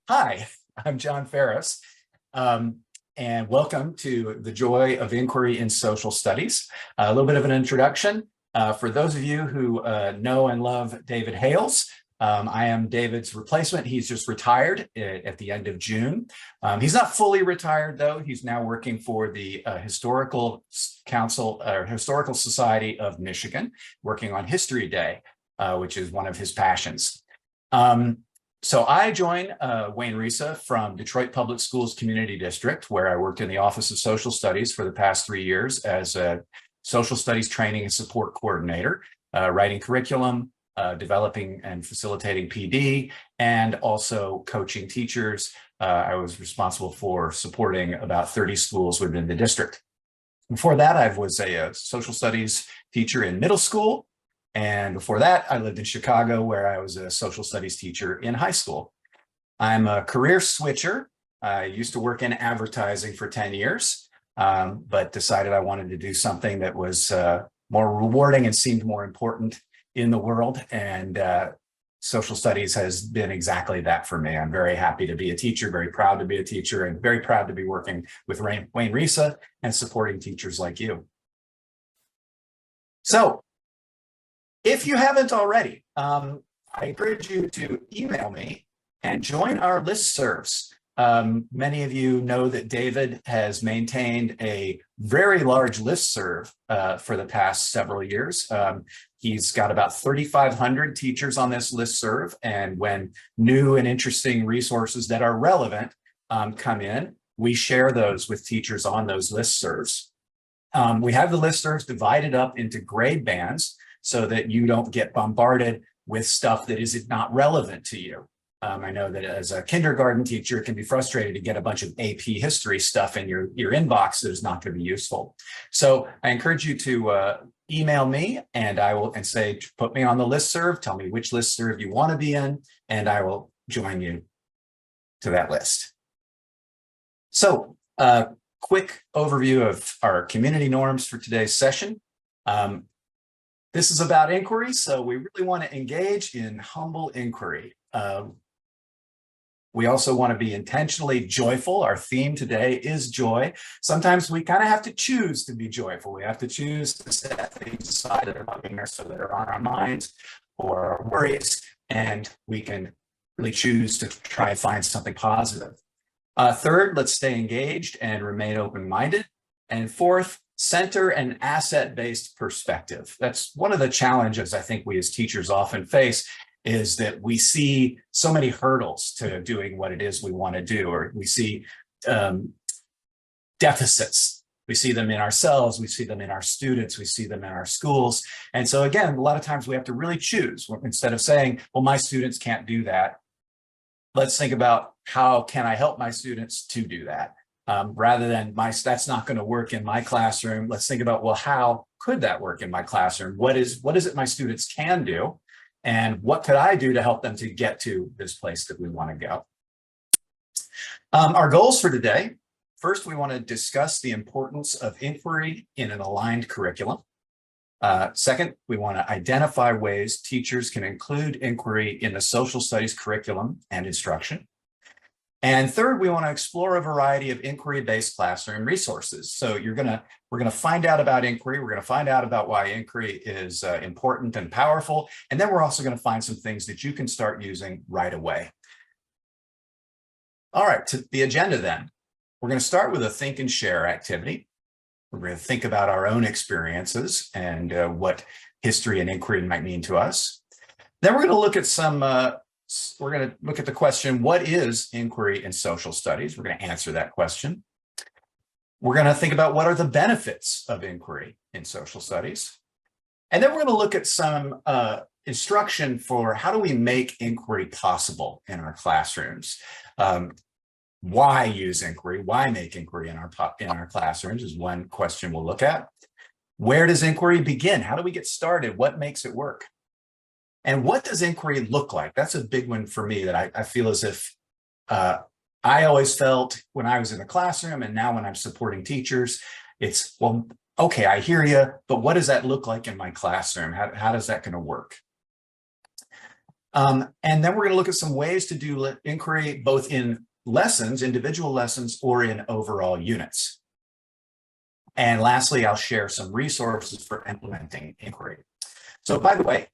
Hi, I'm John Farris, and welcome to The Joy of Inquiry in Social Studies. A little bit of an introduction. For those of you who know and love David Hales, I am David's replacement. He's just retired at the end of June. He's not fully retired, though. He's now working for the Historical Council or Historical Society of Michigan, working on History Day, which is one of his passions. So I joined Wayne Risa from Detroit Public Schools Community District, where I worked in the Office of Social Studies for the past 3 years as a social studies training and support coordinator, writing curriculum, developing and facilitating PD, and also coaching teachers. I was responsible for supporting about 30 schools within the district. Before that, I was a social studies teacher in middle school. And before that, I lived in Chicago, where I was a social studies teacher in high school. I'm a career switcher. I used to work in advertising for 10 years, but decided I wanted to do something that was more rewarding and seemed more important in the world. And social studies has been exactly that for me. I'm very happy to be a teacher, very proud to be a teacher, and very proud to be working with Wayne Risa and supporting teachers like you. So, if you haven't already, I encourage you to email me and join our listservs. Many of you know that David has maintained a very large listserv for the past several years. He's got about 3,500 teachers on this listserv, and when new and interesting resources that are relevant come in, we share those with teachers on those listservs. We have the listservs divided up into grade bands, so that you don't get bombarded with stuff that is not relevant to you. I know that as a kindergarten teacher, it can be frustrating to get a bunch of AP history stuff in your inbox that is not going to be useful. So I encourage you to email me, and I will say, put me on the listserv, tell me which listserv you want to be in, and I will join you to that list. So quick overview of our community norms for today's session. This is about inquiry, so we really want to engage in humble inquiry. We also want to be intentionally joyful. Our theme today is joy. Sometimes we kind of have to choose to be joyful. We have to choose to set things aside that are bugging us, or that are on our minds or our worries, and we can really choose to try and find something positive. Third, let's stay engaged and remain open-minded. And fourth, center an asset-based perspective. That's one of the challenges I think we as teachers often face, is that we see so many hurdles to doing what it is we want to do, or we see deficits. We see them in ourselves, we see them in our students, we see them in our schools. And so again, a lot of times we have to really choose. Instead of saying, well, my students can't do that, let's think about how can I help my students to do that? Rather than that's not going to work in my classroom. Let's think about, well, how could that work in my classroom? What is it my students can do? And what could I do to help them to get to this place that we want to go? Our goals for today. First, we want to discuss the importance of inquiry in an aligned curriculum. Second, we want to identify ways teachers can include inquiry in the social studies curriculum and instruction. And third, we want to explore a variety of inquiry-based classroom resources. So we're going to find out about inquiry. We're going to find out about why inquiry is important and powerful. And then we're also going to find some things that you can start using right away. All right, to the agenda then. We're going to start with a think and share activity. We're going to think about our own experiences and what history and inquiry might mean to us. Then we're going to look at we're going to look at the question, what is inquiry in social studies? We're going to answer that question. We're going to think about what are the benefits of inquiry in social studies. And then we're going to look at some instruction for how do we make inquiry possible in our classrooms. Why use inquiry? Why make inquiry in our classrooms is one question we'll look at. Where does inquiry begin? How do we get started? What makes it work? And what does inquiry look like? That's a big one for me that I feel as if I always felt when I was in the classroom, and now when I'm supporting teachers, it's, well, okay, I hear you, but what does that look like in my classroom? How does that going to work? And then we're going to look at some ways to do inquiry both in lessons, individual lessons, or in overall units. And lastly, I'll share some resources for implementing inquiry. So by the way,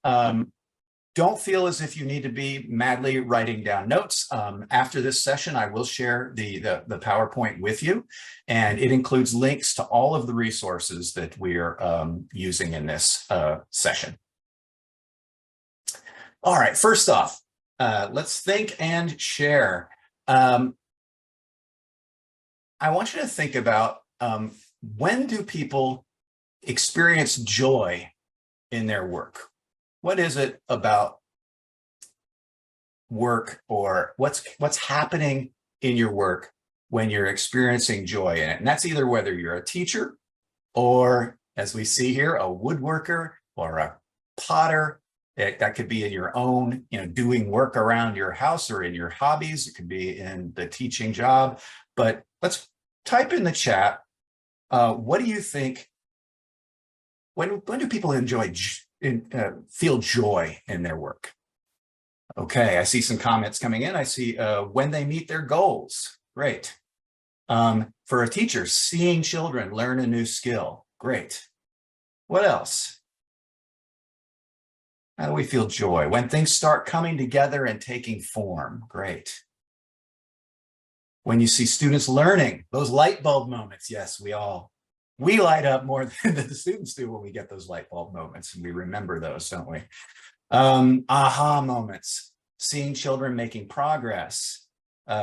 don't feel as if you need to be madly writing down notes. After this session, I will share the PowerPoint with you, and it includes links to all of the resources that we're using in this session. All right, first off, let's think and share. I want you to think about when do people experience joy in their work? What is it about work, or what's happening in your work when you're experiencing joy in it? And that's either whether you're a teacher or, as we see here, a woodworker or a potter. That could be in your own, doing work around your house or in your hobbies. It could be in the teaching job. But let's type in the chat. What do you think? When do people feel joy in their work? Okay, I see some comments coming in. I see when they meet their goals. Great. For a teacher, seeing children learn a new skill. Great. What else? How do we feel joy? When things start coming together and taking form. Great. When you see students learning, those light bulb moments. Yes, we light up more than the students do when we get those light bulb moments, and we remember those, don't we? Aha moments, seeing children making progress,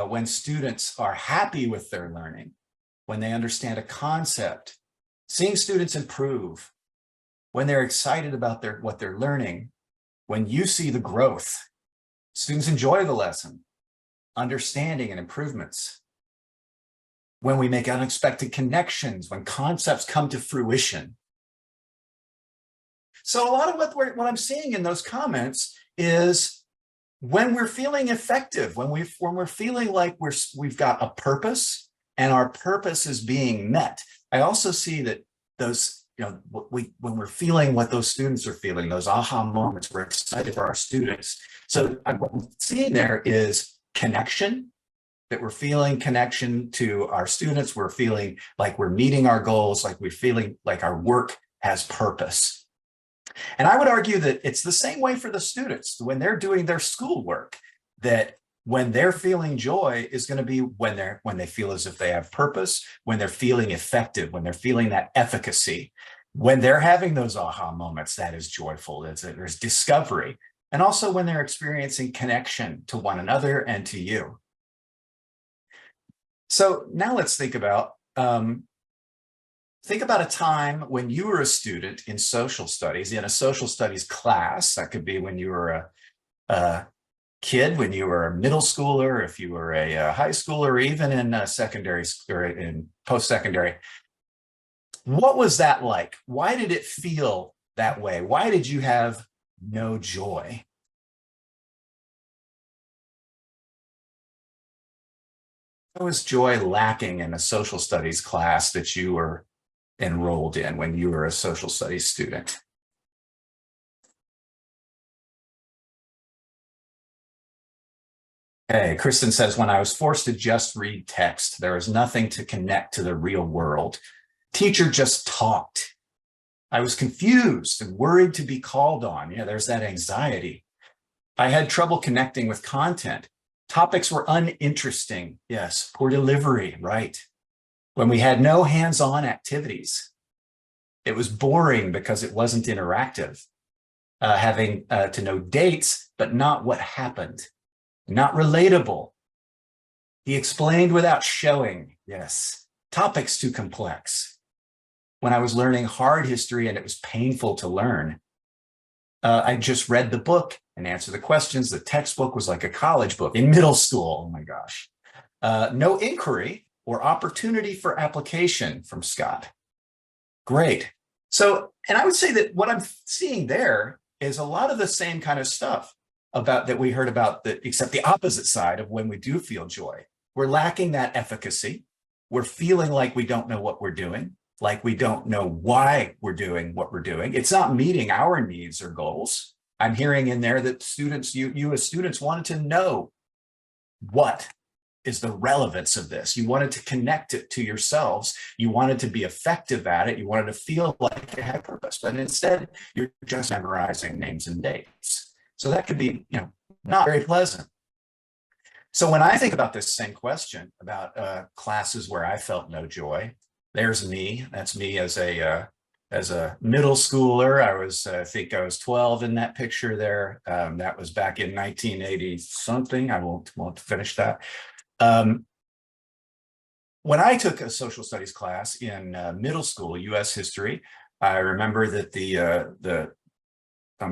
when students are happy with their learning, when they understand a concept, seeing students improve, when they're excited about what they're learning, when you see the growth, students enjoy the lesson, understanding and improvements, when we make unexpected connections, when concepts come to fruition. So a lot of what I'm seeing in those comments is when we're feeling effective, when we're feeling like we've got a purpose and our purpose is being met. I also see that those, when we're feeling what those students are feeling, those aha moments, we're excited for our students. So what I'm seeing there is connection, that we're feeling connection to our students. We're feeling like we're meeting our goals, like we're feeling like our work has purpose. And I would argue that it's the same way for the students when they're doing their schoolwork, that when they're feeling joy is going to be when they feel as if they have purpose, when they're feeling effective, when they're feeling that efficacy, when they're having those aha moments, that is joyful. There's discovery. And also when they're experiencing connection to one another and to you. So now let's think about a time when you were a student in social studies, in a social studies class. That could be when you were a kid, when you were a middle schooler, if you were a high schooler, or even in secondary or in post-secondary. What was that like? Why did it feel that way? Why did you have no joy? What was joy lacking in a social studies class that you were enrolled in when you were a social studies student? Okay, Kristen says, when I was forced to just read text, there was nothing to connect to the real world. Teacher just talked. I was confused and worried to be called on. Yeah, there's that anxiety. I had trouble connecting with content. Topics were uninteresting. Yes, poor delivery, right. When we had no hands-on activities, it was boring because it wasn't interactive. Having to know dates, but not what happened. Not relatable. He explained without showing. Yes, topics too complex. When I was learning hard history and it was painful to learn, I just read the book and answered the questions. The textbook was like a college book in middle school. Oh my gosh. No inquiry or opportunity for application from Scott. Great. So, and I would say that what I'm seeing there is a lot of the same kind of stuff that we heard about, except the opposite side of when we do feel joy. We're lacking that efficacy. We're feeling like we don't know what we're doing, like we don't know why we're doing what we're doing. It's not meeting our needs or goals. I'm hearing in there that students, you as students wanted to know what is the relevance of this. You wanted to connect it to yourselves. You wanted to be effective at it. You wanted to feel like it had purpose, but instead you're just memorizing names and dates. So that could be, not very pleasant. So when I think about this same question about classes where I felt no joy, there's me. That's me as a middle schooler. I think I was 12 in that picture there. That was back in 1980 something. I won't finish that. When I took a social studies class in middle school, U.S. history, I remember that the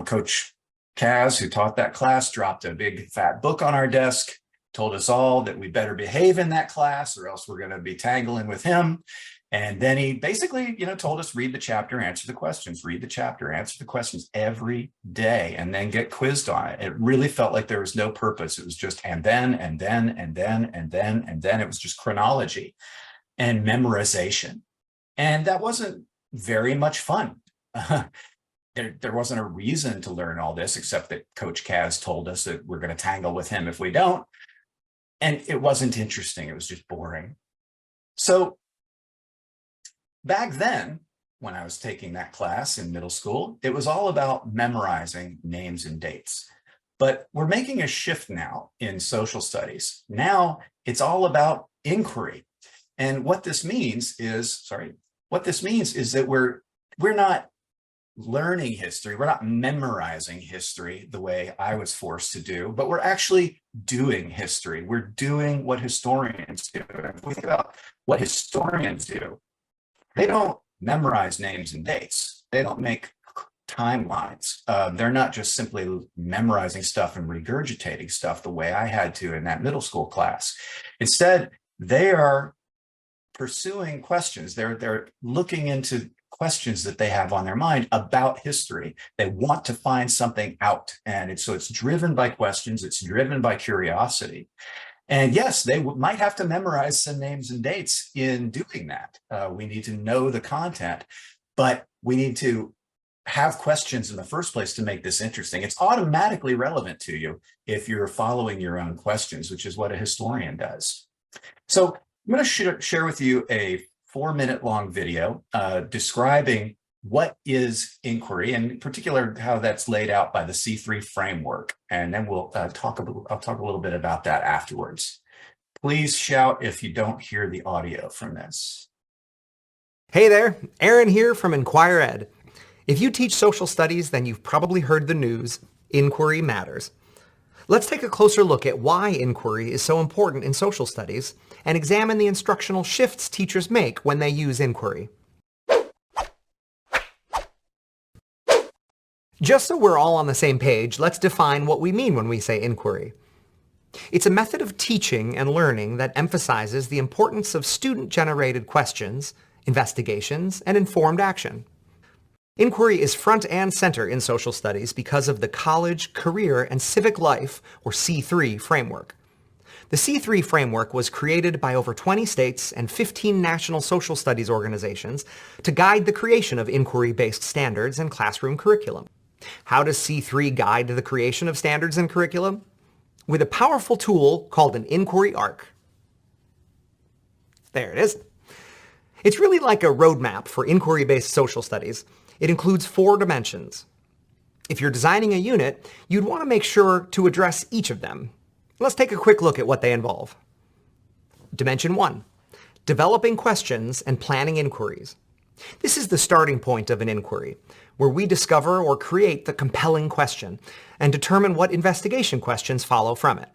Coach Kaz, who taught that class, dropped a big fat book on our desk, told us all that we better behave in that class or else we're going to be tangling with him. And then he basically, told us, read the chapter, answer the questions, read the chapter, answer the questions every day, and then get quizzed on it. It really felt like there was no purpose. It was just, and then. It was just chronology and memorization. And that wasn't very much fun. There wasn't a reason to learn all this, except that Coach Kaz told us that we're going to tangle with him if we don't. And it wasn't interesting. It was just boring. So back then, when I was taking that class in middle school, it was all about memorizing names and dates. But we're making a shift now in social studies. Now it's all about inquiry. And what this means is that we're not learning history. We're not memorizing history the way I was forced to do, but we're actually doing history. We're doing what historians do. And if we think about what historians do, they don't memorize names and dates. They don't make timelines. They're not just simply memorizing stuff and regurgitating stuff the way I had to in that middle school class. Instead, they are pursuing questions. They're looking into questions that they have on their mind about history. They want to find something out. And it's driven by questions. It's driven by curiosity. And yes, they might have to memorize some names and dates in doing that. We need to know the content, but we need to have questions in the first place to make this interesting. It's automatically relevant to you if you're following your own questions, which is what a historian does. So I'm going to share with you a 4-minute long video describing what is inquiry, and in particular how that's laid out by the C3 framework. And then I'll talk a little bit about that afterwards. Please shout if you don't hear the audio from this. Hey there, Aaron here from Inquire Ed. If you teach social studies, then you've probably heard the news, inquiry matters. Let's take a closer look at why inquiry is so important in social studies and examine the instructional shifts teachers make when they use inquiry. Just so we're all on the same page, let's define what we mean when we say inquiry. It's a method of teaching and learning that emphasizes the importance of student-generated questions, investigations, and informed action. Inquiry is front and center in social studies because of the college, career, and civic life, or C3 framework. The C3 framework was created by over 20 states and 15 national social studies organizations to guide the creation of inquiry-based standards and classroom curriculum. How does C3 guide the creation of standards and curriculum? With a powerful tool called an inquiry arc. There it is. It's really like a roadmap for inquiry-based social studies. It includes 4 dimensions. If you're designing a unit, you'd want to make sure to address each of them. Let's take a quick look at what they involve. Dimension 1, developing questions and planning inquiries. This is the starting point of an inquiry, where we discover or create the compelling question and determine what investigation questions follow from it.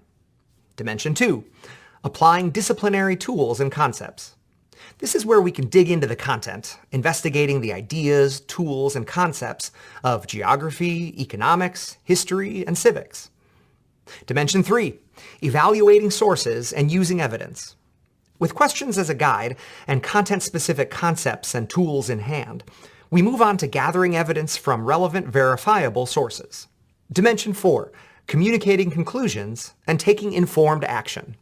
Dimension 2, applying disciplinary tools and concepts. This is where we can dig into the content, investigating the ideas, tools, and concepts of geography, economics, history, and civics. Dimension 3, evaluating sources and using evidence. With questions as a guide and content-specific concepts and tools in hand, we move on to gathering evidence from relevant, verifiable sources. Dimension 4, communicating conclusions and taking informed action.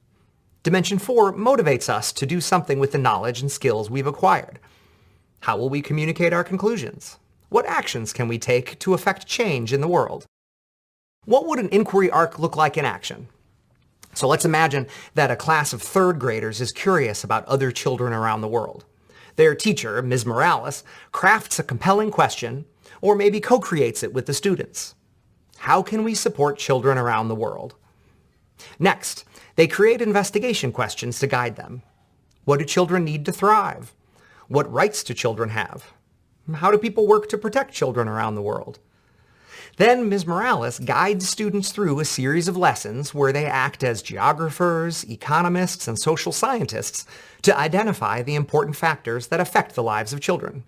Dimension 4 motivates us to do something with the knowledge and skills we've acquired. How will we communicate our conclusions? What actions can we take to affect change in the world? What would an inquiry arc look like in action? So let's imagine that a class of third graders is curious about other children around the world. Their teacher, Ms. Morales, crafts a compelling question, or maybe co-creates it with the students. How can we support children around the world? Next, they create investigation questions to guide them. What do children need to thrive? What rights do children have? How do people work to protect children around the world? Then Ms. Morales guides students through a series of lessons where they act as geographers, economists, and social scientists to identify the important factors that affect the lives of children.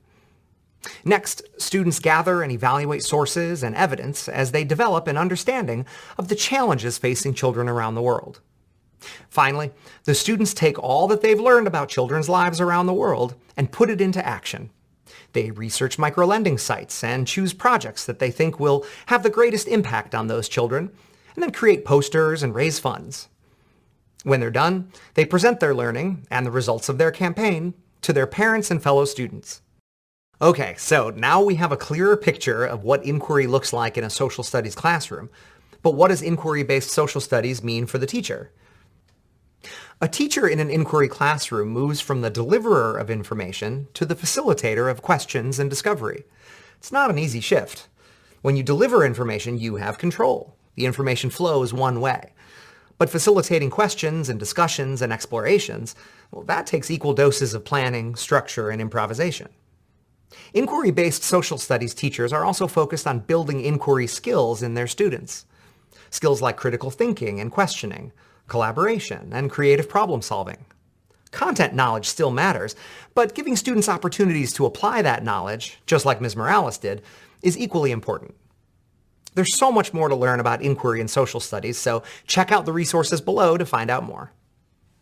Next, students gather and evaluate sources and evidence as they develop an understanding of the challenges facing children around the world. Finally, the students take all that they've learned about children's lives around the world and put it into action. They research microlending sites and choose projects that they think will have the greatest impact on those children, and then create posters and raise funds. When they're done, they present their learning and the results of their campaign to their parents and fellow students. Okay, so now we have a clearer picture of what inquiry looks like in a social studies classroom, but what does inquiry-based social studies mean for the teacher? A teacher in an inquiry classroom moves from the deliverer of information to the facilitator of questions and discovery. It's not an easy shift. When you deliver information, you have control. The information flows one way. But facilitating questions and discussions and explorations, well, that takes equal doses of planning, structure, and improvisation. Inquiry-based social studies teachers are also focused on building inquiry skills in their students. Skills like critical thinking and questioning, collaboration, and creative problem solving. Content knowledge still matters, but giving students opportunities to apply that knowledge, just like Ms. Morales did, is equally important. There's so much more to learn about inquiry and social studies, so check out the resources below to find out more.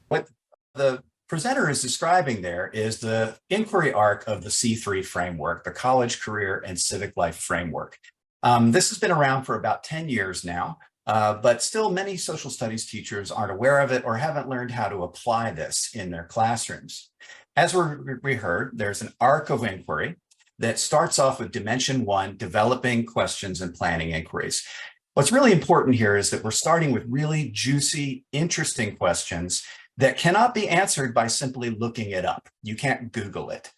What the presenter is describing there is the inquiry arc of the C3 framework, the College, Career, and Civic Life Framework. This has been around for about 10 years now. But still many social studies teachers aren't aware of it or haven't learned how to apply this in their classrooms. As we heard, there's an arc of inquiry that starts off with dimension 1, developing questions and planning inquiries. What's really important here is that we're starting with really juicy, interesting questions that cannot be answered by simply looking it up. You can't Google it.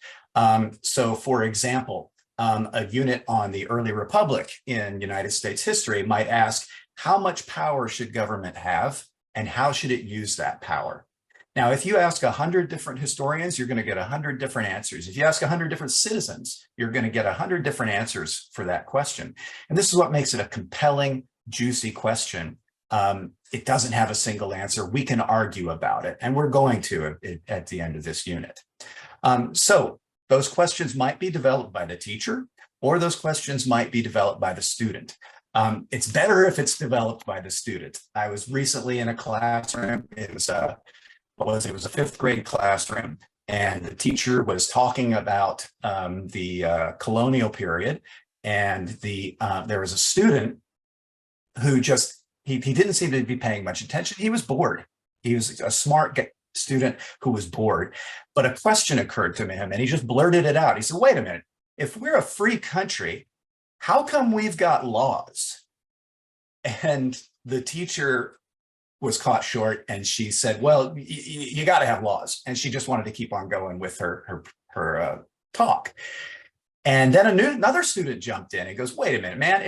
So for example, a unit on the early republic in United States history might ask, how much power should government have and how should it use that power? Now, if you ask 100 different historians, you're going to get 100 different answers. If you ask 100 different citizens, you're going to get 100 different answers for that question. And this is what makes it a compelling, juicy question. It doesn't have a single answer. We can argue about it, and we're going to at the end of this unit. So those questions might be developed by the teacher, or those questions might be developed by the student. It's better if it's developed by the student. I was recently in a classroom. It was a 5th grade classroom, and the teacher was talking about the colonial period, and there was a student who just, he didn't seem to be paying much attention. He was bored. He was a smart student who was bored, but a question occurred to him, and he just blurted it out. He said, wait a minute, if we're a free country, how come we've got laws? And the teacher was caught short, and she said, well, you got to have laws. And she just wanted to keep on going with her talk. And then another student jumped in and goes, wait a minute, man,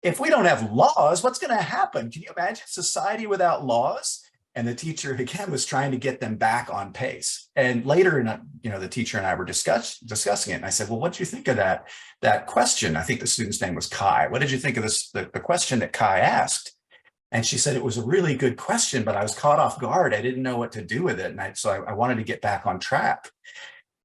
if we don't have laws, what's going to happen? Can you imagine society without laws? And the teacher, again, was trying to get them back on pace. And later, the teacher and I were discussing it. And I said, well, what did you think of that question? I think the student's name was Kai. What did you think of the question that Kai asked? And she said, it was a really good question, but I was caught off guard. I didn't know what to do with it. And so I wanted to get back on track.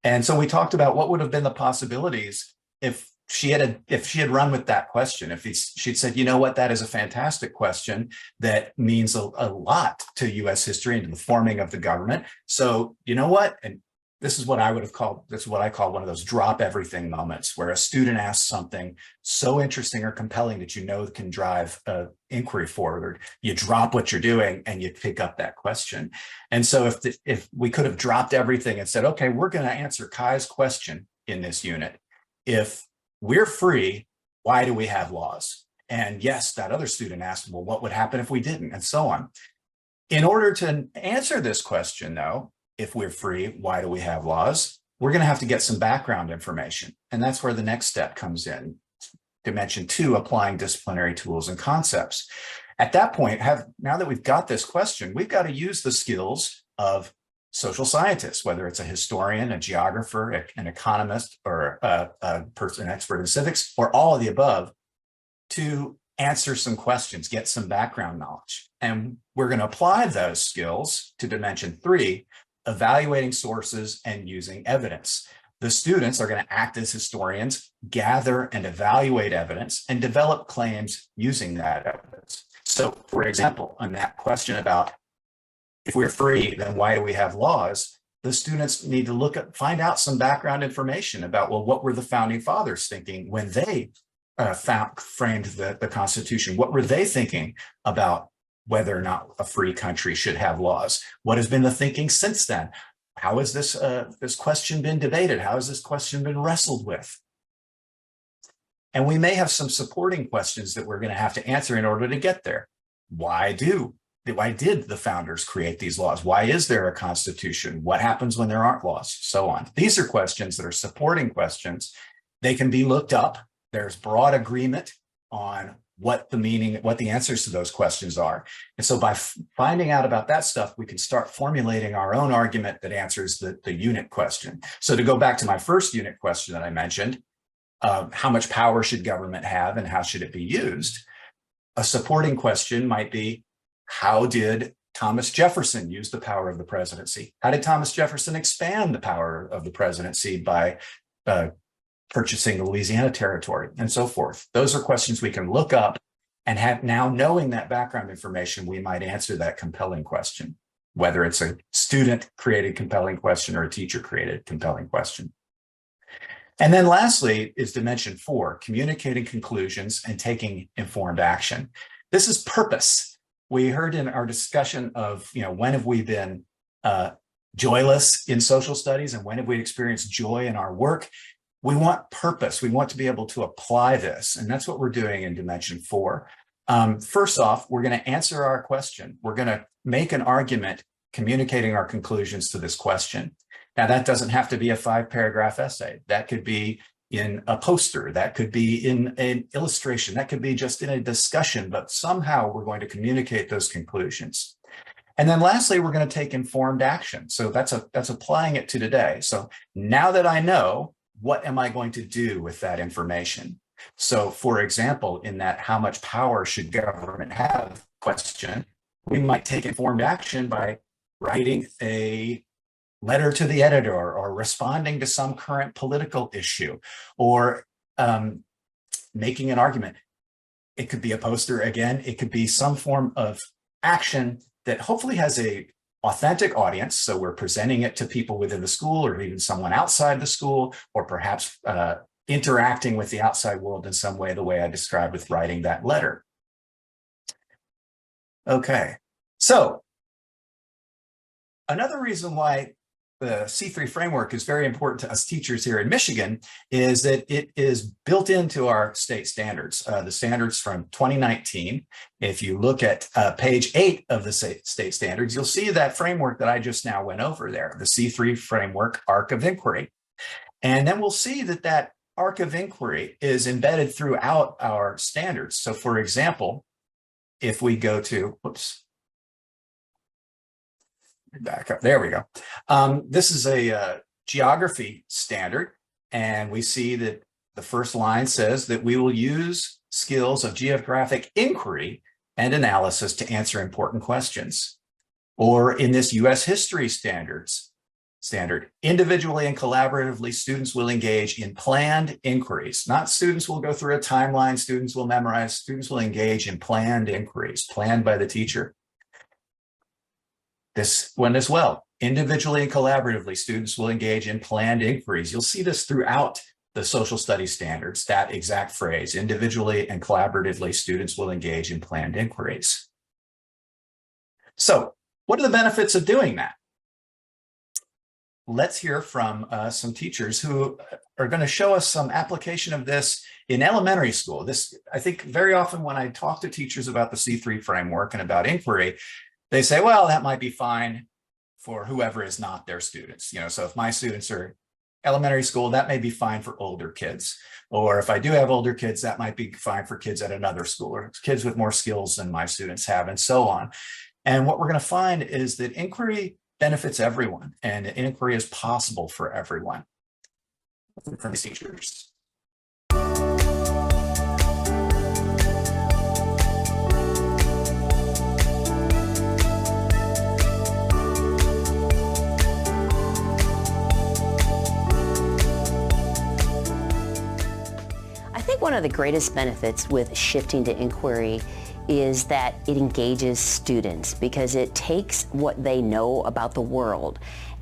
And so we talked about what would have been the possibilities if she had run with that question, if she'd said, you know what, that is a fantastic question that means a lot to U.S. history and to the forming of the government. So you know what, and this is what I call one of those drop everything moments, where a student asks something so interesting or compelling that you know can drive inquiry forward. You drop what you're doing and you pick up that question. And so if we could have dropped everything and said, okay, we're going to answer Kai's question in this unit. If we're free, why do we have laws? And yes, that other student asked, well, what would happen if we didn't? And so on. In order to answer this question, though, if we're free, why do we have laws? We're going to have to get some background information. And that's where the next step comes in. Dimension 2, applying disciplinary tools and concepts. At that point, now that we've got this question, we've got to use the skills of social scientists, whether it's a historian, a geographer, an economist, or a person expert in civics, or all of the above, to answer some questions, get some background knowledge. And we're going to apply those skills to dimension 3, evaluating sources and using evidence. The students are going to act as historians, gather and evaluate evidence, and develop claims using that evidence. So, for example, on that question about if we're free, then why do we have laws? The students need to find out some background information about, well, what were the founding fathers thinking when they framed the Constitution? What were they thinking about whether or not a free country should have laws? What has been the thinking since then? How has this question been debated? How has this question been wrestled with? And we may have some supporting questions that we're going to have to answer in order to get there. Why did the founders create these laws? Why is there a constitution? What happens when there aren't laws? So on. These are questions that are supporting questions. They can be looked up. There's broad agreement on what the answers to those questions are. And so by finding out about that stuff, we can start formulating our own argument that answers the unit question. So to go back to my first unit question that I mentioned, how much power should government have and how should it be used? A supporting question might be, how did Thomas Jefferson use the power of the presidency? How did Thomas Jefferson expand the power of the presidency by purchasing the Louisiana Territory and so forth? Those are questions we can look up, and have now knowing that background information, we might answer that compelling question, whether it's a student created compelling question or a teacher created compelling question. And then lastly is dimension 4, communicating conclusions and taking informed action. This is purpose. We heard in our discussion of, when have we been joyless in social studies and when have we experienced joy in our work? We want purpose. We want to be able to apply this. And that's what we're doing in dimension 4. First off, we're going to answer our question. We're going to make an argument communicating our conclusions to this question. Now, that doesn't have to be a 5-paragraph essay. That could be in a poster. That could be in an illustration. That could be just in a discussion, but somehow we're going to communicate those conclusions. And then lastly, we're going to take informed action. So that's applying it to today. So now that I know, what am I going to do with that information? So for example, in that how much power should government have question, we might take informed action by writing a letter to the editor or responding to some current political issue or making an argument. It could be a poster again. It could be some form of action that hopefully has a authentic audience. So we're presenting it to people within the school or even someone outside the school, or perhaps interacting with the outside world in some way, the way I described with writing that letter. Okay, so another reason why the C3 framework is very important to us teachers here in Michigan is that it is built into our state standards, the standards from 2019. If you look at page 8 of the state standards, you'll see that framework that I just now went over there, the C3 framework arc of inquiry. And then we'll see that arc of inquiry is embedded throughout our standards. So for example, if we go to, back up, there we go. This is a geography standard, and we see that the first line says that we will use skills of geographic inquiry and analysis to answer important questions. Or in this US history standard, individually and collaboratively, students will engage in planned inquiries. Not students will go through a timeline, students will memorize, students will engage in planned inquiries, planned by the teacher. This one as well, individually and collaboratively, students will engage in planned inquiries. You'll see this throughout the social studies standards, that exact phrase, individually and collaboratively, students will engage in planned inquiries. So what are the benefits of doing that? Let's hear from some teachers who are going to show us some application of this in elementary school. This, I think very often when I talk to teachers about the C3 framework and about inquiry, they say, well, that might be fine for whoever is not their students. So if my students are elementary school, that may be fine for older kids. Or if I do have older kids, that might be fine for kids at another school or kids with more skills than my students have, and so on. And what we're going to find is that inquiry benefits everyone, and inquiry is possible for everyone. From teachers. I think one of the greatest benefits with shifting to inquiry is that it engages students, because it takes what they know about the world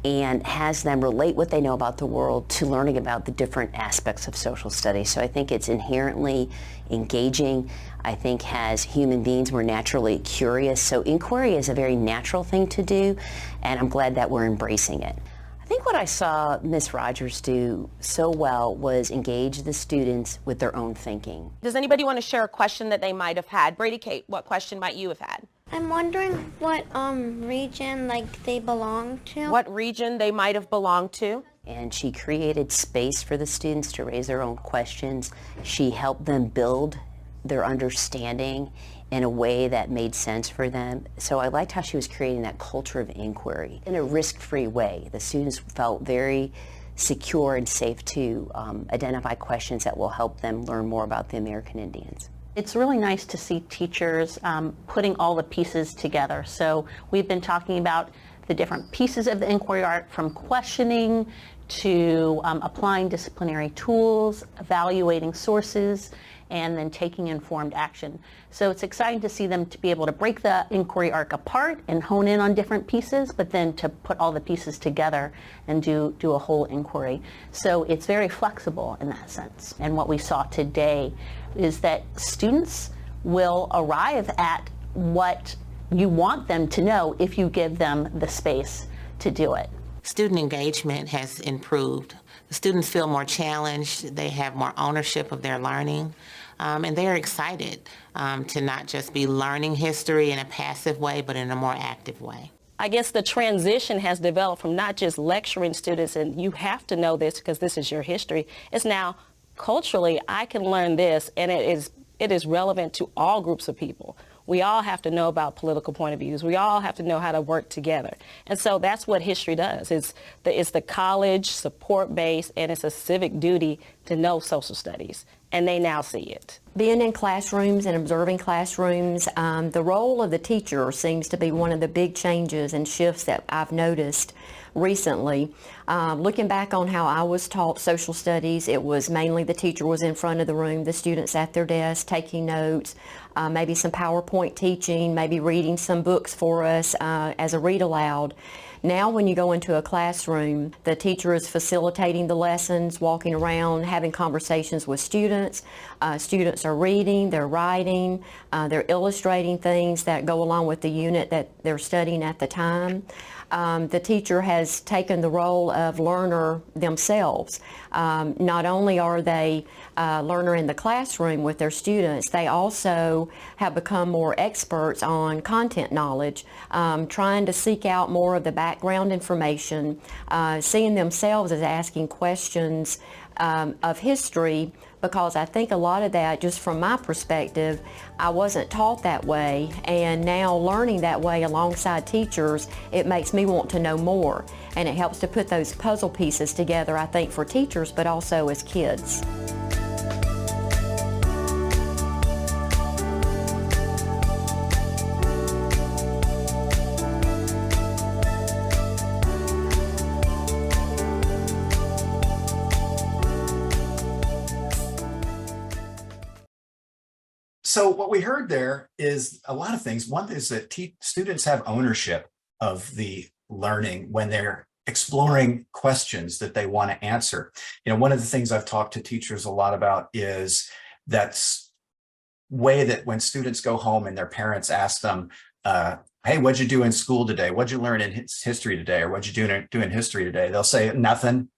and has them relate what they know about the world to learning about the different aspects of social studies. So I think it's inherently engaging. I think as human beings, we're naturally curious. So inquiry is a very natural thing to do, and I'm glad that we're embracing it. I think what I saw Ms. Rogers do so well was engage the students with their own thinking. Does anybody want to share a question that they might have had? Brady Kate, what question might you have had? I'm wondering what region they belong to. What region they might have belonged to? And she created space for the students to raise their own questions. She helped them build their understanding in a way that made sense for them. So I liked how she was creating that culture of inquiry in a risk-free way. The students felt very secure and safe to identify questions that will help them learn more about the American Indians. It's really nice to see teachers putting all the pieces together. So we've been talking about the different pieces of the inquiry arc, from questioning to applying disciplinary tools, evaluating sources, and then taking informed action. So it's exciting to see them to be able to break the inquiry arc apart and hone in on different pieces, but then to put all the pieces together and do a whole inquiry. So it's very flexible in that sense. And what we saw today is that students will arrive at what you want them to know if you give them the space to do it. Student engagement has improved. The students feel more challenged, they have more ownership of their learning, and they're excited to not just be learning history in a passive way, but in a more active way. I guess the transition has developed from not just lecturing students and you have to know this because this is your history. It's now culturally I can learn this, and it is relevant to all groups of people. We all have to know about political point of views. We all have to know how to work together. And so that's what history does. It's the college support base, and it's a civic duty to know social studies. And they now see it. Being in classrooms and observing classrooms, the role of the teacher seems to be one of the big changes and shifts that I've noticed recently. Looking back on how I was taught social studies, it was mainly the teacher was in front of the room, the students at their desk taking notes, maybe some PowerPoint teaching, maybe reading some books for us as a read aloud. Now when you go into a classroom, the teacher is facilitating the lessons, walking around, having conversations with students. Students are reading, they're writing, they're illustrating things that go along with the unit that they're studying at the time. The teacher has taken the role of learner themselves. Not only are they a learner in the classroom with their students, they also have become more experts on content knowledge, trying to seek out more of the background information, seeing themselves as asking questions of history, because I think a lot of that, just from my perspective, I wasn't taught that way, and now learning that way alongside teachers, it makes me want to know more, and it helps to put those puzzle pieces together, I think, for teachers, but also as kids. So what we heard there is a lot of things. One is that students have ownership of the learning when they're exploring questions that they want to answer. One of the things I've talked to teachers a lot about is that way that when students go home and their parents ask them, hey, what'd you do in school today? What'd you learn in history today? Or what'd you do in history today? They'll say, nothing.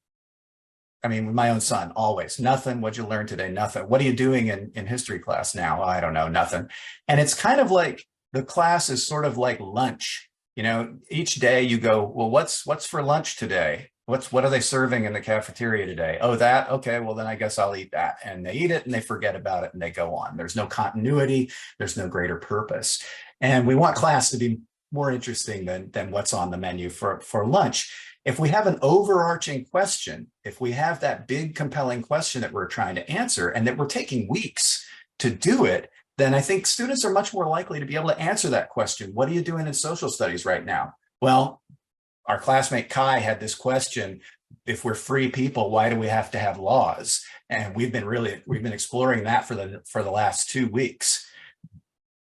I mean, with my own son, always, nothing. What'd you learn today? Nothing. What are you doing in history class now? I don't know, nothing. And it's kind of like the class is sort of like lunch. You know, each day you go, well, what's for lunch today? What are they serving in the cafeteria today? Oh, that, okay, well then I guess I'll eat that. And they eat it and they forget about it and they go on. There's no continuity, there's no greater purpose. And we want class to be more interesting than what's on the menu for lunch. If we have an overarching question, if we have that big compelling question that we're trying to answer and that we're taking weeks to do it, then I think students are much more likely to be able to answer that question. What are you doing in social studies right now? Well, our classmate Kai had this question: if we're free people, why do we have to have laws? And we've been exploring that for the last 2 weeks.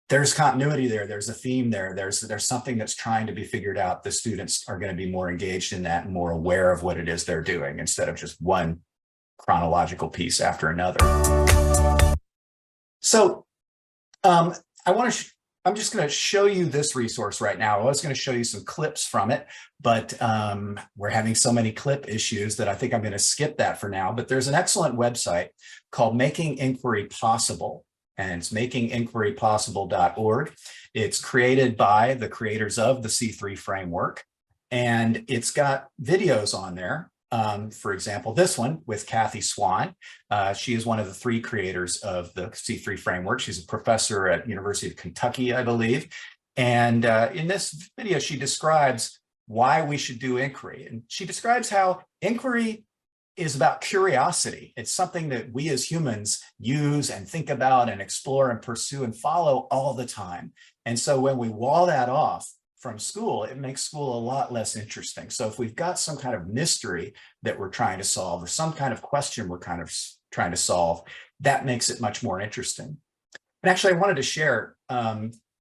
There's continuity there. There's a theme there. There's something that's trying to be figured out. The students are going to be more engaged in that and more aware of what it is they're doing instead of just one chronological piece after another. So I'm just going to show you this resource right now. I was going to show you some clips from it, but we're having so many clip issues that I think I'm going to skip that for now. But there's an excellent website called Making Inquiry Possible, and it's makinginquirypossible.org. It's created by the creators of the C3 framework, and it's got videos on there. For example, this one with Kathy Swan. She is one of the 3 creators of the C3 framework. She's a professor at University of Kentucky, I believe. And in this video, she describes why we should do inquiry. And she describes how inquiry is about curiosity. It's something that we as humans use and think about and explore and pursue and follow all the time. And so when we wall that off from school, it makes school a lot less interesting. So if we've got some kind of mystery that we're trying to solve or some kind of question we're kind of trying to solve, that makes it much more interesting. And actually, I wanted to share,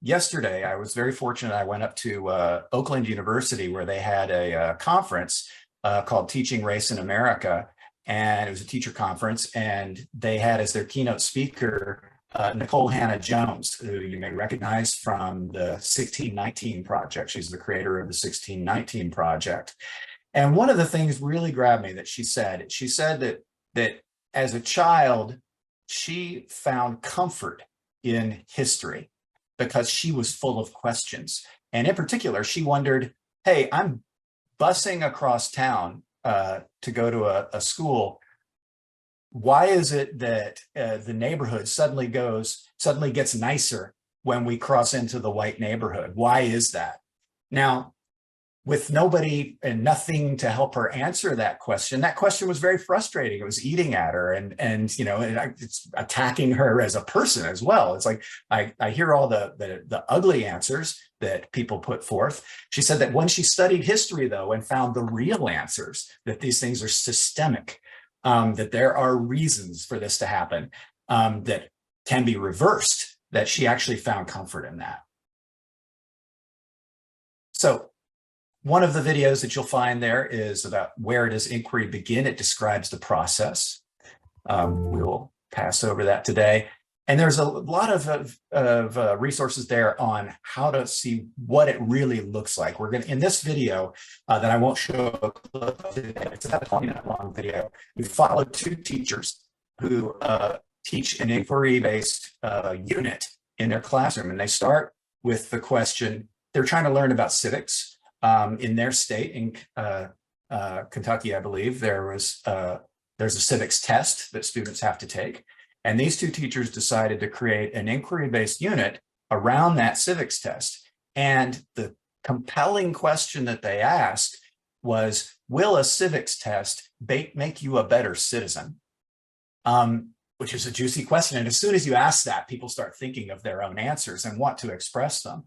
yesterday, I was very fortunate. I went up to Oakland University where they had a conference called Teaching Race in America. And it was a teacher conference, and they had as their keynote speaker Nicole Hannah-Jones, who you may recognize from the 1619 Project. She's the creator of the 1619 Project. And one of the things really grabbed me that she said that as a child, she found comfort in history because she was full of questions. And in particular, she wondered, hey, I'm busing across town to go to a school. Why is it that the neighborhood suddenly gets nicer when we cross into the white neighborhood? Why is that? Now, with nobody and nothing to help her answer that question was very frustrating. It was eating at her, and it's attacking her as a person as well. It's like I hear all the ugly answers that people put forth. She said that when she studied history, though, and found the real answers, that these things are systemic, that there are reasons for this to happen, that can be reversed, that she actually found comfort in that. So one of the videos that you'll find there is about where does inquiry begin. It describes the process. We'll pass over that today. And there's a lot of resources there on how to see what it really looks like. We're going to, in this video that I won't show a clip of today, it's about a 20-minute long video. We followed 2 teachers who teach an inquiry-based unit in their classroom. And they start with the question, they're trying to learn about civics. In their state, in Kentucky, I believe, there's a civics test that students have to take. And these 2 teachers decided to create an inquiry-based unit around that civics test. And the compelling question that they asked was, will a civics test make you a better citizen? Which is a juicy question. And as soon as you ask that, people start thinking of their own answers and want to express them.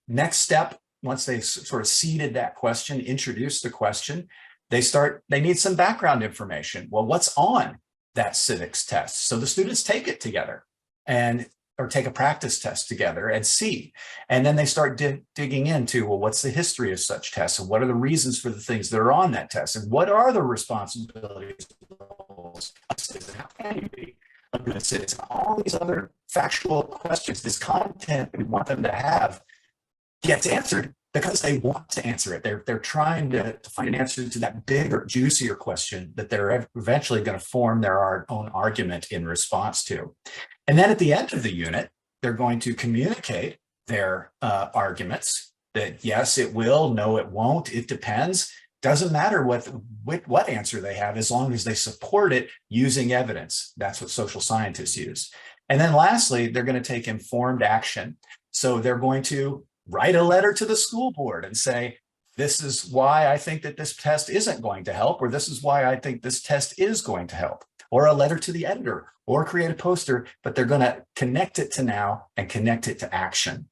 Next step, once they sort of seeded that question, introduced the question, they need some background information. Well, what's on that civics test? So the students take it together or take a practice test together and see. And then they start digging into, well, what's the history of such tests? And what are the reasons for the things that are on that test? And what are the responsibilities of a citizen? How can you be a good citizen? All these other factual questions, this content we want them to have, gets answered because they want to answer it. They're trying to find an answer to that bigger, juicier question that they're eventually going to form their own argument in response to. And then at the end of the unit, they're going to communicate their arguments that yes, it will, no, it won't, it depends. Doesn't matter what answer they have, as long as they support it using evidence. That's what social scientists use. And then lastly, they're going to take informed action. So they're going to write a letter to the school board and say, this is why I think that this test isn't going to help, or this is why I think this test is going to help, or a letter to the editor, or create a poster, but they're going to connect it to now and connect it to action.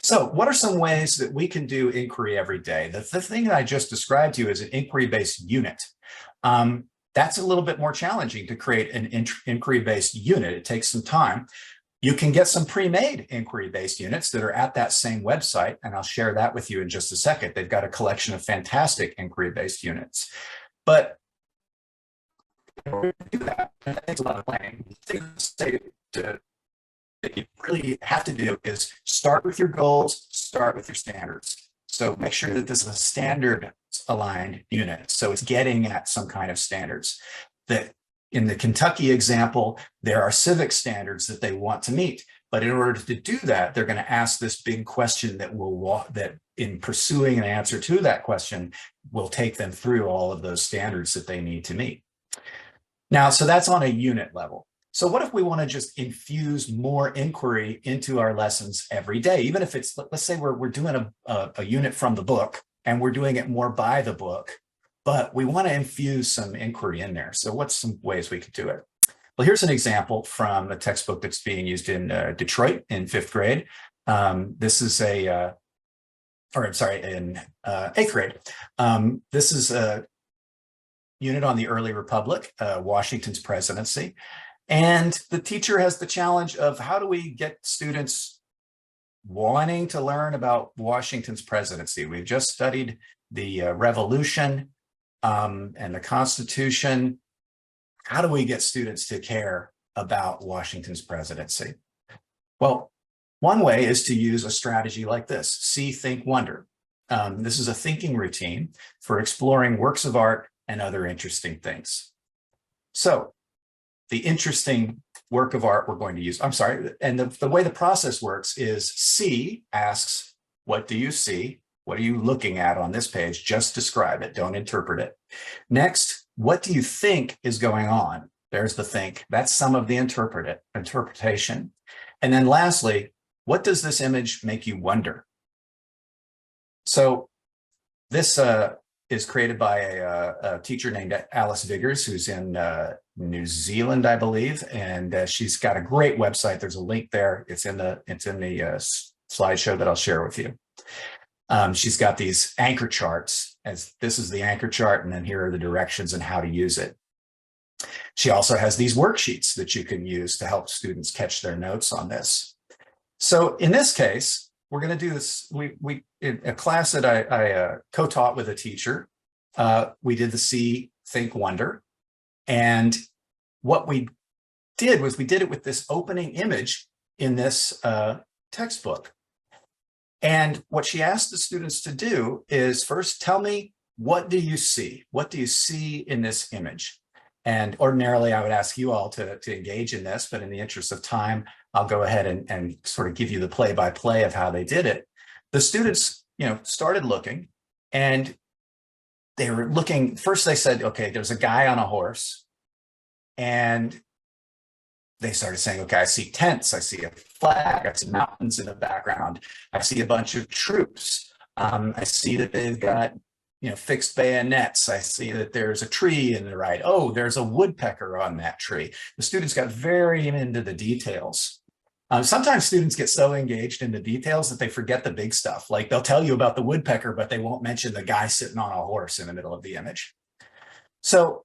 So what are some ways that we can do inquiry every day? The thing that I just described to you is an inquiry-based unit. That's a little bit more challenging to create an inquiry-based unit. It takes some time. You can get some pre-made inquiry-based units that are at that same website, and I'll share that with you in just a second. They've got a collection of fantastic inquiry-based units. But in order to do that, it takes a lot of planning. The thing that you really have to do is start with your goals, start with your standards. So make sure that this is a standard aligned unit. So it's getting at some kind of standards. That in the Kentucky example, there are civic standards that they want to meet. But in order to do that, they're going to ask this big question that in pursuing an answer to that question will take them through all of those standards that they need to meet. Now, so that's on a unit level. So what if we want to just infuse more inquiry into our lessons every day? Even if it's, let's say we're doing a unit from the book and we're doing it more by the book, but we want to infuse some inquiry in there. So what's some ways we could do it? Well, here's an example from a textbook that's being used in Detroit in 5th grade. This is in 8th grade. This is a unit on the early republic, Washington's presidency. And the teacher has the challenge of how do we get students wanting to learn about Washington's presidency? We've just studied the Revolution and the Constitution. How do we get students to care about Washington's presidency? Well, one way is to use a strategy like this: see, think, wonder. This is a thinking routine for exploring works of art and other interesting things. So the interesting work of art we're going to use, and the way the process works is see asks, what do you see? What are you looking at on this page? Just describe it, don't interpret it. Next, what do you think is going on? There's the think, that's some of the interpretation. And then lastly, what does this image make you wonder? So this is created by a teacher named Alice Viggers, who's in New Zealand, I believe, and she's got a great website. There's a link there. It's in the slideshow that I'll share with you. She's got these anchor charts, as this is the anchor chart, and then here are the directions and how to use it. She also has these worksheets that you can use to help students catch their notes on this. So in this case, we're going to do this. We in a class that I co-taught with a teacher, we did the see, think, wonder. And what we did was we did it with this opening image in this textbook. And what she asked the students to do is first tell me, what do you see? What do you see in this image? And ordinarily I would ask you all to engage in this, but in the interest of time, I'll go ahead and sort of give you the play-by-play of how they did it. The students, started looking, and they were looking, first they said, okay, there's a guy on a horse. And they started saying, okay, I see tents, I see a flag, I see mountains in the background, I see a bunch of troops. I see that they've got, fixed bayonets. I see that there's a tree in the right. Oh, there's a woodpecker on that tree. The students got very into the details. Sometimes students get so engaged in the details that they forget the big stuff. Like they'll tell you about the woodpecker, but they won't mention the guy sitting on a horse in the middle of the image. So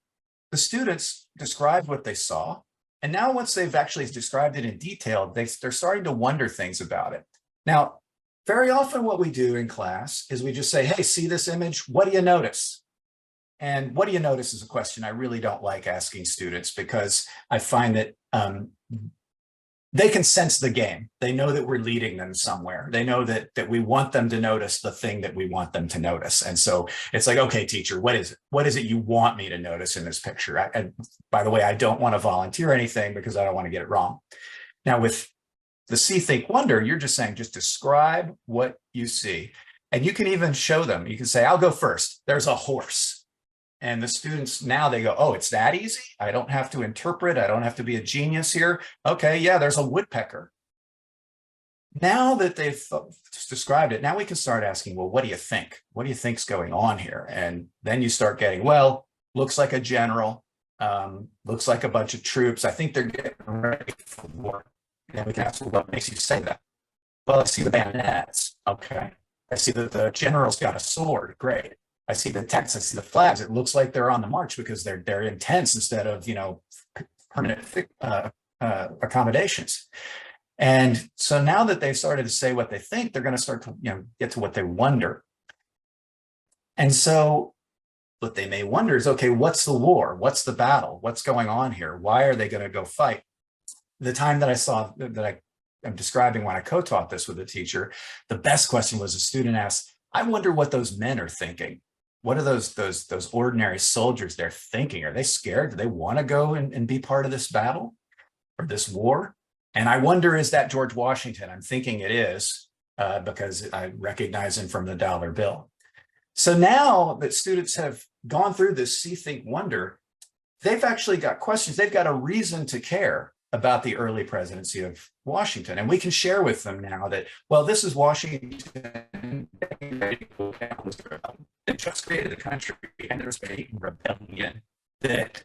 the students described what they saw. And now once they've actually described it in detail, they're starting to wonder things about it. Now, very often what we do in class is we just say, hey, see this image? What do you notice? And what do you notice is a question I really don't like asking students, because I find that they can sense the game. They know that we're leading them somewhere. They know that we want them to notice the thing that we want them to notice. And so it's like, okay, teacher, what is it? What is it you want me to notice in this picture? And by the way, I don't want to volunteer anything because I don't want to get it wrong. Now with the see, think, wonder, you're just saying, just describe what you see. And you can even show them. You can say, I'll go first. There's a horse. And the students now they go, oh, it's that easy? I don't have to interpret. I don't have to be a genius here. Okay, yeah, there's a woodpecker. Now that they've described it, now we can start asking, well, what do you think? What do you think's going on here? And then you start getting, well, looks like a general, looks like a bunch of troops. I think they're getting ready for war. And we can ask, well, what makes you say that? Well, I see the bayonets. Okay. I see that the general's got a sword. Great. I see the text, I see the flags. It looks like they're on the march because they're intense instead of, permanent accommodations. And so now that they've started to say what they think, they're going to start to, get to what they wonder. And so what they may wonder is, okay, what's the war? What's the battle? What's going on here? Why are they going to go fight? The time that I saw that I'm describing when I co-taught this with a teacher, the best question was a student asked, I wonder what those men are thinking. What are those ordinary soldiers they're thinking? Are they scared? Do they want to go and be part of this battle or this war? And I wonder, is that George Washington? I'm thinking it is because I recognize him from the dollar bill. So now that students have gone through this see, think, wonder, they've actually got questions. They've got a reason to care about the early presidency of Washington. And we can share with them now that, well, this is Washington. They just created a country and there's a rebellion that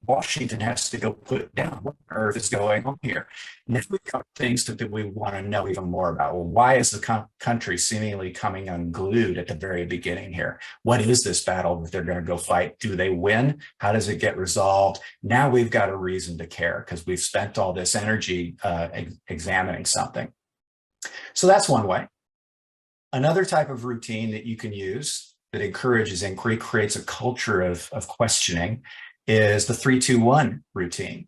Washington has to go put down. What on earth is going on here? And if we've got things that we want to know even more about, well, why is the country seemingly coming unglued at the very beginning here? What is this battle that they're going to go fight? Do they win? How does it get resolved? Now we've got a reason to care because we've spent all this energy examining something. So that's one way. Another type of routine that you can use that encourages inquiry, creates a culture of questioning, is the 3-2-1 routine.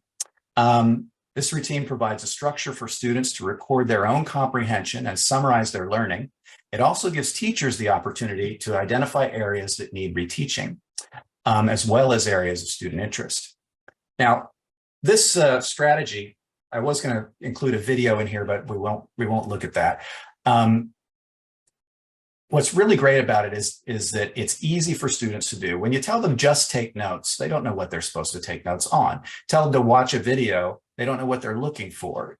This routine provides a structure for students to record their own comprehension and summarize their learning. It also gives teachers the opportunity to identify areas that need reteaching, as well as areas of student interest. Now, this strategy, I was going to include a video in here, but we won't look at that. What's really great about it is that it's easy for students to do. When you tell them just take notes, they don't know what they're supposed to take notes on. Tell them to watch a video, they don't know what they're looking for.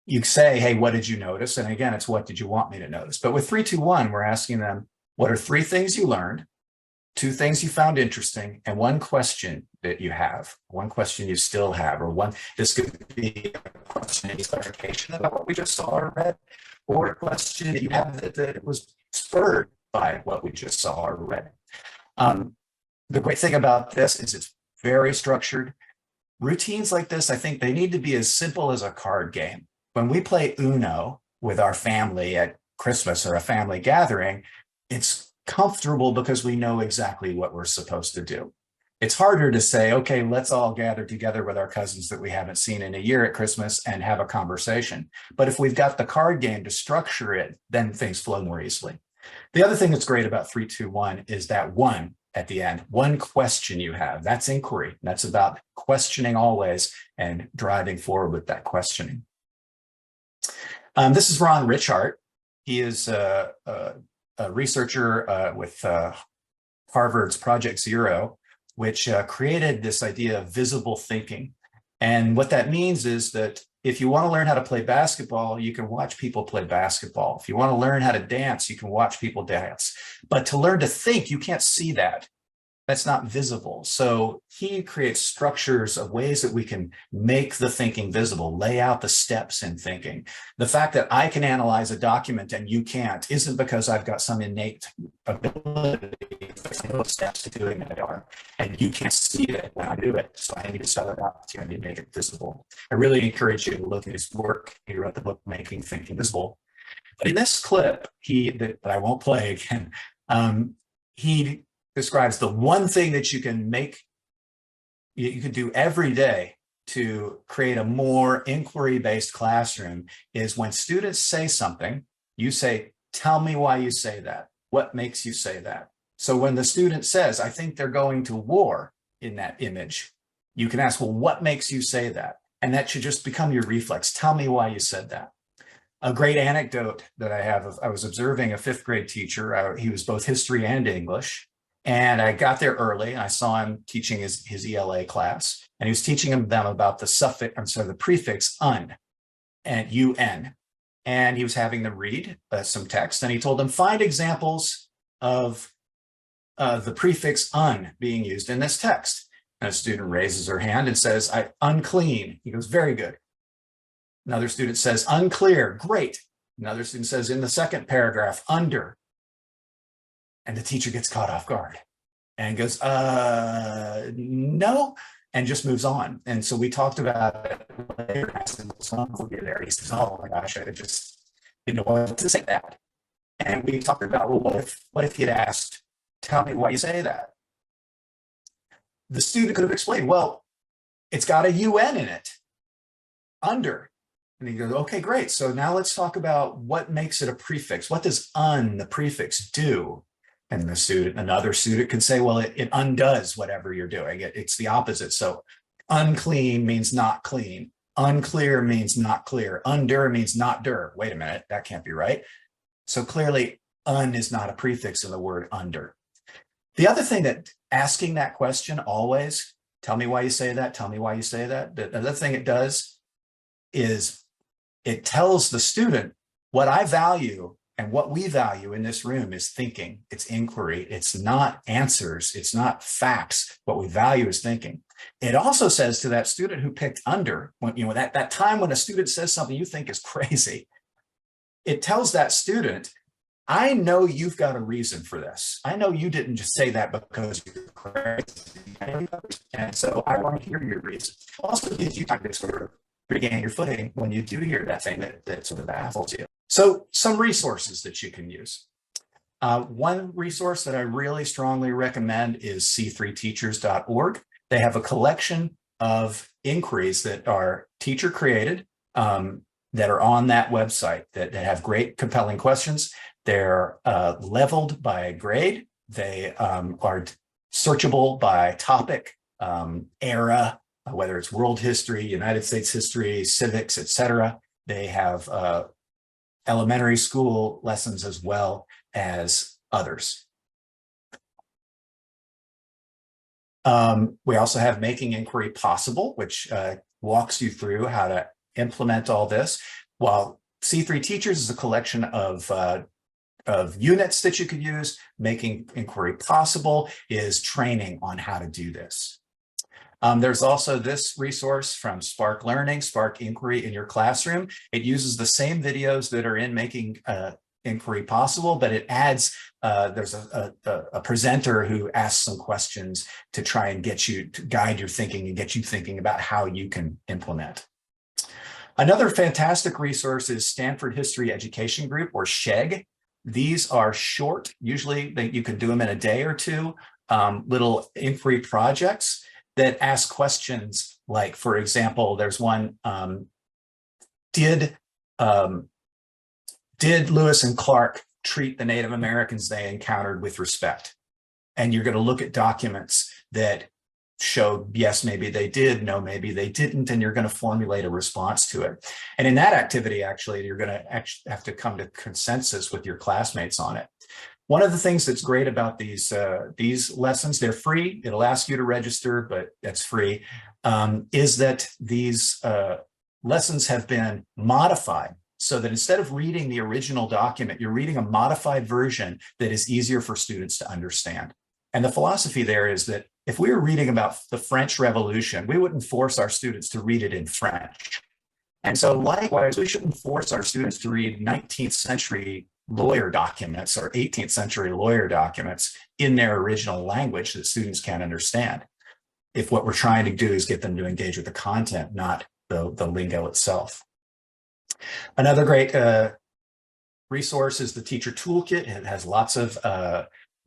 You say, hey, what did you notice? And again, it's what did you want me to notice? But with 3-2-1, we're asking them, what are 3 things you learned, 2 things you found interesting, and 1 question that you have, 1 question you still have, or this could be a question, any clarification about what we just saw or read, or a question that you have that was spurred by what we just saw or read. The great thing about this is it's very structured. Routines like this, I think they need to be as simple as a card game. When we play Uno with our family at Christmas or a family gathering, it's comfortable because we know exactly what we're supposed to do. It's harder to say, okay, let's all gather together with our cousins that we haven't seen in a year at Christmas and have a conversation. But if we've got the card game to structure it, then things flow more easily. The other thing that's great about 3-2-1 is that 1 at the end, 1 question you have. That's inquiry. That's about questioning always and driving forward with that questioning. This is Ron Richart. He is a researcher with Harvard's Project Zero, which created this idea of visible thinking. And what that means is that if you want to learn how to play basketball, you can watch people play basketball. If you want to learn how to dance, you can watch people dance. But to learn to think, you can't see that. That's not visible. So he creates structures of ways that we can make the thinking visible, lay out the steps in thinking. The fact that I can analyze a document and you can't isn't because I've got some innate ability. There's no steps to doing it are, and you can't see it when I do it. So I need to start an opportunity to make it visible. I really encourage you to look at his work. He wrote the book, Making Thinking Visible. But in this clip, that I won't play again, he describes the one thing that you can do every day to create a more inquiry-based classroom is when students say something, you say, tell me why you say that. What makes you say that? So when the student says, I think they're going to war in that image, you can ask, well, what makes you say that? And that should just become your reflex. Tell me why you said that. A great anecdote that I have, I was observing a 5th grade teacher. He was both history and English. And I got there early and I saw him teaching his ELA class. And he was teaching them about the the prefix un and un. And he was having them read some text. And he told them, find examples of the prefix un being used in this text. And a student raises her hand and says, unclean. He goes, very good. Another student says, unclear, great. Another student says, in the second paragraph, under. And the teacher gets caught off guard and goes, no, and just moves on. And so we talked about it later. I said, well, there. He says, oh my gosh, I just didn't know what to say that. And we talked about, well, what if he'd asked, tell me why you say that? The student could have explained, well, it's got a UN in it, under. And he goes, okay, great. So now let's talk about what makes it a prefix. What does the prefix, do? And another student can say, well, it undoes whatever you're doing. It's the opposite. So unclean means not clean. Unclear means not clear. Under means not dur. Wait a minute, that can't be right. So clearly, is not a prefix in the word under. The other thing that asking that question always, tell me why you say that, tell me why you say that. The other thing it does is it tells the student what I value and what we value in this room is thinking. It's inquiry. It's not answers. It's not facts. What we value is thinking. It also says to that student who picked under, that time when a student says something you think is crazy, it tells that student, I know you've got a reason for this. I know you didn't just say that because you're crazy. And so I want to hear your reason. It also gives you time to sort of regain your footing when you do hear that thing that sort of baffles you. So some resources that you can use. One resource that I really strongly recommend is c3teachers.org. They have a collection of inquiries that are teacher created, that are on that website that have great compelling questions. They're leveled by grade. They are searchable by topic, era, whether it's world history, United States history, civics, etc. They have elementary school lessons as well as others. We also have Making Inquiry Possible, which walks you through how to implement all this. While C3 Teachers is a collection of units that you could use, Making Inquiry Possible is training on how to do this. There's also this resource from Spark Learning, Spark Inquiry in Your Classroom. It uses the same videos that are in Making Inquiry Possible, but it adds, there's a presenter who asks some questions to try and get you to guide your thinking and get you thinking about how you can implement. Another fantastic resource is Stanford History Education Group, or SHAG. These are short, usually you can do them in a day or two, little inquiry projects that ask questions like, for example, there's one, did Lewis and Clark treat the Native Americans they encountered with respect? And you're going to look at documents that show, yes, maybe they did, no, maybe they didn't, and you're going to formulate a response to it. And in that activity, actually, you're going to actually have to come to consensus with your classmates on it. One of the things that's great about these lessons, they're free. It'll ask you to register, but that's free, is that these lessons have been modified so that instead of reading the original document, you're reading a modified version that is easier for students to understand. And the philosophy there is that if we were reading about the French Revolution, we wouldn't force our students to read it in French. And so likewise, we shouldn't force our students to read 19th century lawyer documents or 18th century lawyer documents in their original language that students can't understand. If what we're trying to do is get them to engage with the content, not the lingo itself. Another great resource is the Teacher Toolkit. It has lots of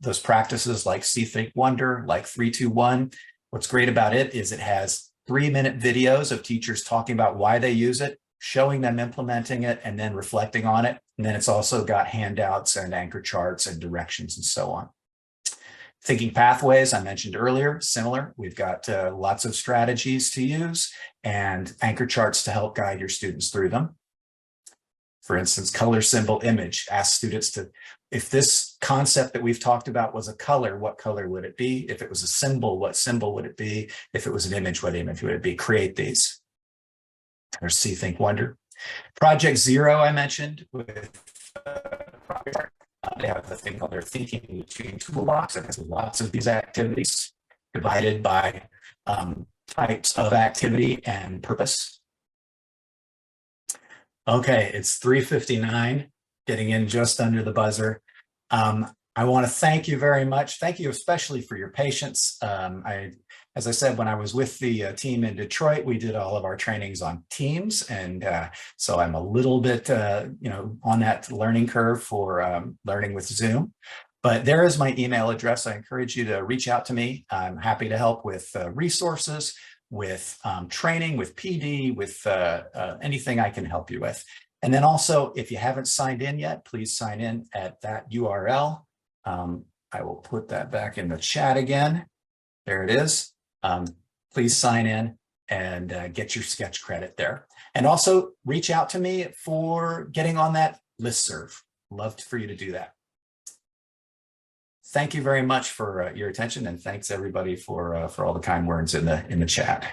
those practices like See, Think, Wonder, like 3, 2, 1. What's great about it is it has 3-minute videos of teachers talking about why they use it, showing them implementing it, and then reflecting on it. And then it's also got handouts and anchor charts and directions and so on. Thinking pathways, I mentioned earlier, similar. We've got lots of strategies to use and anchor charts to help guide your students through them. For instance, color, symbol, image. Ask students to, if this concept that we've talked about was a color, what color would it be? If it was a symbol, what symbol would it be? If it was an image, what image would it be? Create these. There's See, Think, Wonder. Project Zero, I mentioned with they have the thing called their Thinking Machine Toolbox. It has lots of these activities divided by types of activity and purpose. Okay, it's 3:59, getting in just under the buzzer. I want to thank you very much. Thank you especially for your patience. As I said, when I was with the team in Detroit, we did all of our trainings on Teams. And so I'm a little bit, on that learning curve for learning with Zoom. But there is my email address. I encourage you to reach out to me. I'm happy to help with resources, with training, with PD, with anything I can help you with. And then also, if you haven't signed in yet, please sign in at that URL. I will put that back in the chat again. There it is. Please sign in and get your sketch credit there. And also reach out to me for getting on that listserv. Love for you to do that. Thank you very much for your attention, and thanks everybody for all the kind words in the chat.